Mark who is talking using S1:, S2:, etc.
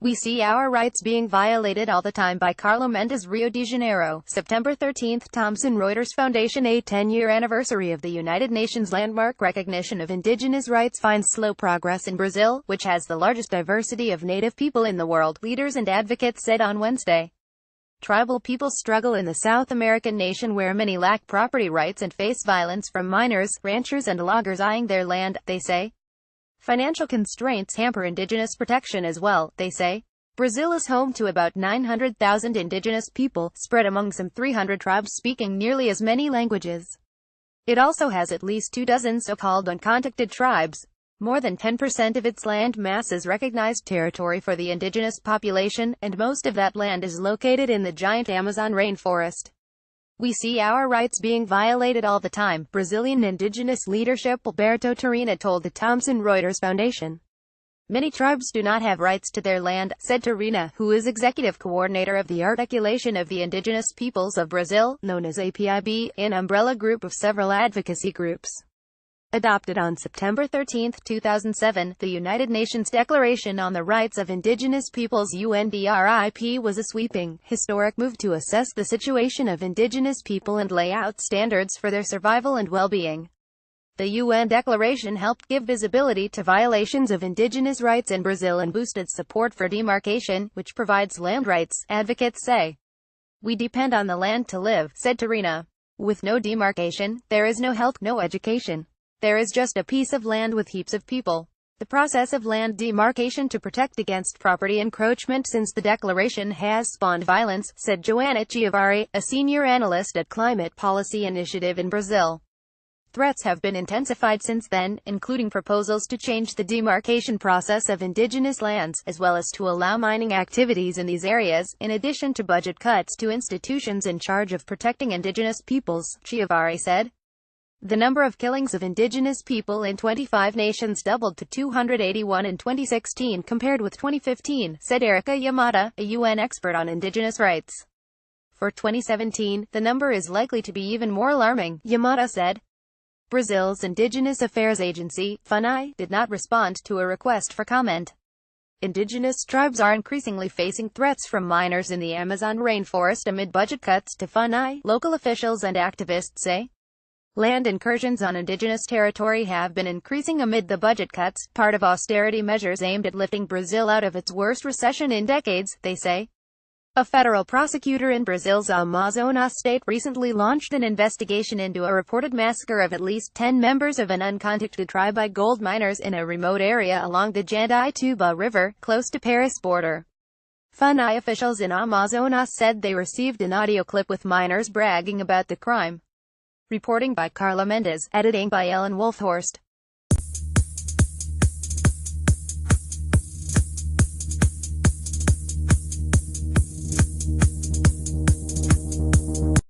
S1: We see our rights being violated all the time by Carlo Mendes, Rio de Janeiro, September 13. Thomson Reuters Foundation. A 10-year anniversary of the United Nations landmark recognition of indigenous rights finds slow progress in Brazil, which has the largest diversity of native people in the world, leaders and advocates said on Wednesday. Tribal peoples struggle in the South American nation where many lack property rights and face violence from miners, ranchers and loggers eyeing their land, they say. Financial constraints hamper indigenous protection as well, they say. Brazil is home to about 900,000 indigenous people, spread among some 300 tribes speaking nearly as many languages. It also has at least 24 so-called uncontacted tribes. More than 10% of its land mass is recognized territory for the indigenous population, and most of that land is located in the giant Amazon rainforest. We see our rights being violated all the time, Brazilian indigenous leadership Alberto Tarina told the Thomson Reuters Foundation. Many tribes do not have rights to their land, said Tarina, who is executive coordinator of the Articulation of the Indigenous Peoples of Brazil, known as APIB, an umbrella group of several advocacy groups. Adopted on September 13, 2007, the United Nations Declaration on the Rights of Indigenous Peoples (UNDRIP) was a sweeping, historic move to assess the situation of indigenous people and lay out standards for their survival and well-being. The UN Declaration helped give visibility to violations of indigenous rights in Brazil and boosted support for demarcation, which provides land rights, advocates say. We depend on the land to live, said Tarina. With no demarcation, there is no health, no education. There is just a piece of land with heaps of people. The process of land demarcation to protect against property encroachment since the declaration has spawned violence, said Joana Chiavari, a senior analyst at Climate Policy Initiative in Brazil. Threats have been intensified since then, including proposals to change the demarcation process of indigenous lands, as well as to allow mining activities in these areas, in addition to budget cuts to institutions in charge of protecting indigenous peoples, Chiavari said. The number of killings of indigenous people in 25 nations doubled to 281 in 2016 compared with 2015, said Erika Yamada, a UN expert on indigenous rights. For 2017, the number is likely to be even more alarming, Yamada said. Brazil's Indigenous Affairs Agency, FUNAI, did not respond to a request for comment. Indigenous tribes are increasingly facing threats from miners in the Amazon rainforest amid budget cuts to FUNAI, local officials and activists say. Land incursions on indigenous territory have been increasing amid the budget cuts, part of austerity measures aimed at lifting Brazil out of its worst recession in decades, they say. A federal prosecutor in Brazil's Amazonas state recently launched an investigation into a reported massacre of at least 10 members of an uncontacted tribe by gold miners in a remote area along the Jandaituba River, close to Paris border. FUNAI officials in Amazonas said they received an audio clip with miners bragging about the crime. Reporting by Carla Mendes, editing by Ellen Wolfhorst.